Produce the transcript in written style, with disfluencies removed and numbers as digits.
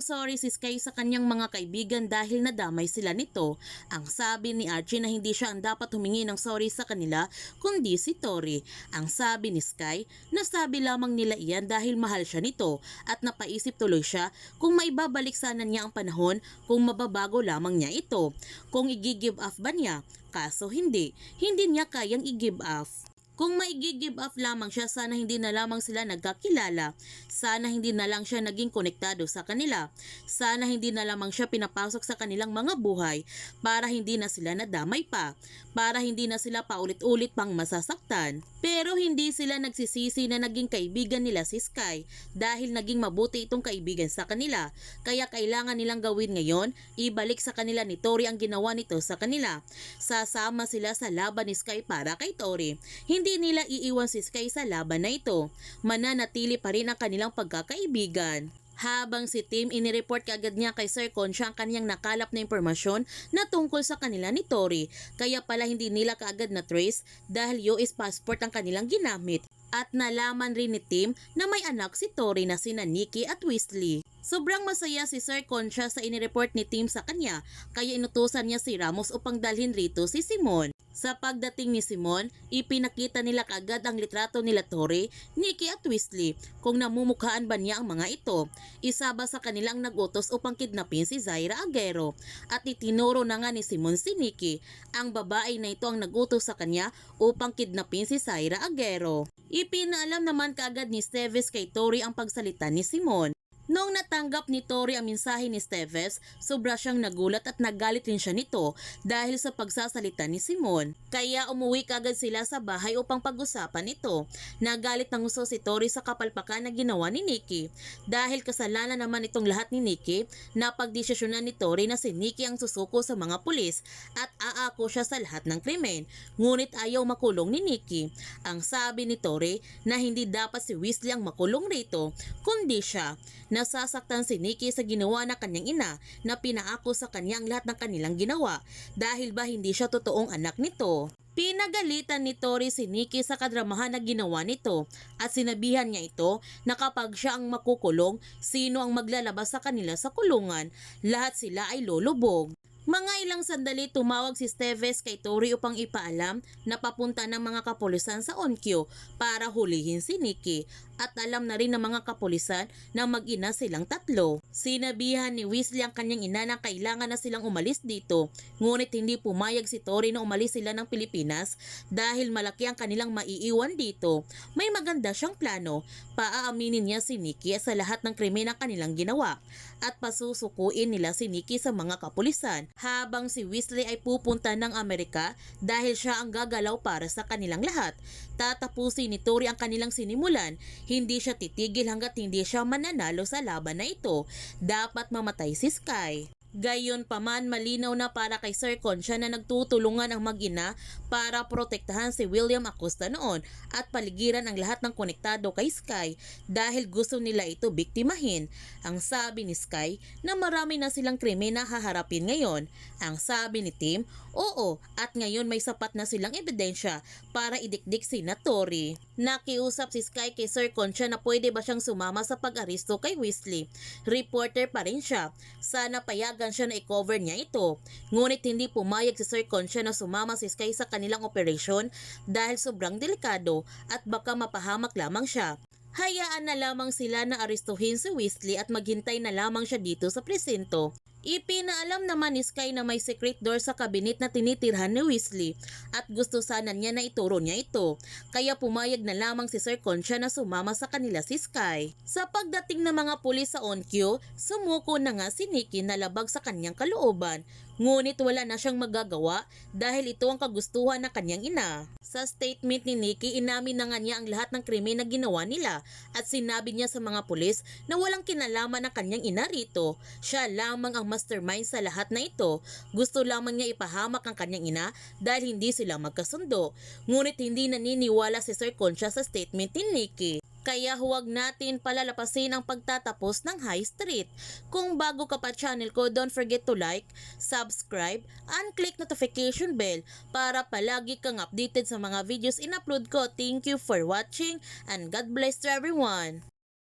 sorry si Sky sa kanyang mga kaibigan dahil nadamay sila nito. Ang sabi ni Archie na hindi siya ang dapat humingi ng sorry sa kanila kundi si Tori. Ang sabi ni Sky, nasabi lamang nila iyan dahil mahal siya nito at napaisip tuloy siya kung maibabalik sana niya ang panahon kung mababago lamang niya ito. Kung i-give off ba niya? Kaso hindi niya kayang i-give off. Kung mai-give up lamang siya, sana hindi na lamang sila nagkakilala. Sana hindi na lang siya naging konektado sa kanila. Sana hindi na lamang siya pinapasok sa kanilang mga buhay para hindi na sila nadamay pa. Para hindi na sila paulit-ulit pang masasaktan. Pero hindi sila nagsisisi na naging kaibigan nila si Sky dahil naging mabuti itong kaibigan sa kanila. Kaya kailangan nilang gawin ngayon, ibalik sa kanila ni Tori ang ginawa nito sa kanila. Sasama sila sa laban ni Sky para kay Tori. Hindi nila iiwan si Sky sa laban na ito. Mananatili pa rin ang kanilang pagkakaibigan. Habang si Tim inireport kaagad niya kay Sir Concha ang kanyang nakalap na impormasyon na tungkol sa kanila ni Tori. Kaya pala hindi nila kaagad na trace dahil US passport ang kanilang ginamit. At nalaman rin ni Tim na may anak si Tori na sina Nikki at Weasley. Sobrang masaya si Sir Concha sa inireport ni Tim sa kanya kaya inutusan niya si Ramos upang dalhin rito si Simon. Sa pagdating ni Simon, ipinakita nila kaagad ang litrato nila Tori, Nikki at Weasley kung namumukhaan ba niya ang mga ito. Isa ba sa kanilang nagutos upang kidnapin si Zaira Aguero at itinuro na nga ni Simon si Nikki. Ang babae na ito ang nagutos sa kanya upang kidnapin si Zaira Aguero. Ipinaalam naman kaagad ni Steves kay Tori ang pagsalita ni Simon. Noong natanggap ni Tori ang mensahe ni Steves, sobra siyang nagulat at nagalit rin siya nito dahil sa pagsasalita ni Simon. Kaya umuwi kagad sila sa bahay upang pag-usapan ito. Nagalit ng gusto si Tori sa kapalpakan na ginawa ni Nikki. Dahil kasalanan naman itong lahat ni Nikki, napagdesisyonan ni Tori na si Nikki ang susuko sa mga pulis at aako siya sa lahat ng krimen. Ngunit ayaw makulong ni Nikki. Ang sabi ni Tori na hindi dapat si Weasley ang makulong rito, kundi siya. Nasasaktan si Nikki sa ginawa ng kanyang ina na pinaako sa kanya ang lahat ng kanilang ginawa dahil ba hindi siya totoong anak nito. Pinagalitan ni Tori si Nikki sa kadramahan na ginawa nito at sinabihan niya ito na kapag siya ang makukulong, sino ang maglalabas sa kanila sa kulungan, lahat sila ay lulubog. Mga ilang sandali tumawag si Steves kay Tori upang ipaalam na papunta ng mga kapulisan sa Onkyo para hulihin si Nikki at alam na rin ng mga kapulisan na mag-ina silang tatlo. Sinabihan ni Weasley ang kanyang ina na kailangan na silang umalis dito, ngunit hindi pumayag si Tori na umalis sila ng Pilipinas dahil malaki ang kanilang maiiwan dito. May maganda siyang plano, paaaminin niya si Nikki sa lahat ng krimen na kanilang ginawa at pasusukuin nila si Nikki sa mga kapulisan. Habang si Weasley ay pupunta ng Amerika dahil siya ang gagalaw para sa kanilang lahat. Tatapusin ni Tori ang kanilang sinimulan. Hindi siya titigil hanggat hindi siya mananalo sa laban na ito. Dapat mamatay si Sky. Gayunpaman, malinaw na para kay Sir Concha na nagtutulungan ang mag-ina para protektahan si William Acosta noon at paligiran ang lahat ng konektado kay Sky dahil gusto nila ito biktimahin. Ang sabi ni Sky na marami na silang krimen na haharapin ngayon. Ang sabi ni Tim, oo, at ngayon may sapat na silang ebidensya para idikdik si Tori. Nakiusap si Sky kay Sir Concha na pwede ba siyang sumama sa pag-aristo kay Weasley. Reporter pa rin siya. Sana payagan siya na i-cover niya ito. Ngunit hindi pumayag si Sir Concha na sumama si Sky sa kanilang operasyon dahil sobrang delikado at baka mapahamak lamang siya. Hayaan na lamang sila na aristuhin si Weasley at maghintay na lamang siya dito sa presinto. Ipinaalam naman ni Sky na may secret door sa kabinet na tinitirhan ni Weasley at gusto sana niya na ituro niya ito. Kaya pumayag na lamang si Sir Concha na sumama sa kanila si Sky. Sa pagdating ng mga pulis sa Onkyo, sumuko na nga si Nikki na labag sa kanyang kalooban. Ngunit wala na siyang magagawa dahil ito ang kagustuhan ng kanyang ina. Sa statement ni Nikki, inamin na nga niya ang lahat ng krimen na ginawa nila at sinabi niya sa mga pulis na walang kinalaman ng kanyang ina rito. Siya lamang ang mastermind sa lahat na ito. Gusto lamang niya ipahamak ang kanyang ina dahil hindi sila magkasundo. Ngunit hindi naniniwala si Sir Concha sa statement ni Nikki. Kaya huwag natin palalapasin ang pagtatapos ng High Street. Kung bago ka pa channel ko, don't forget to like, subscribe, and click notification bell para palagi kang updated sa mga videos in-upload ko. Thank you for watching and God bless to everyone.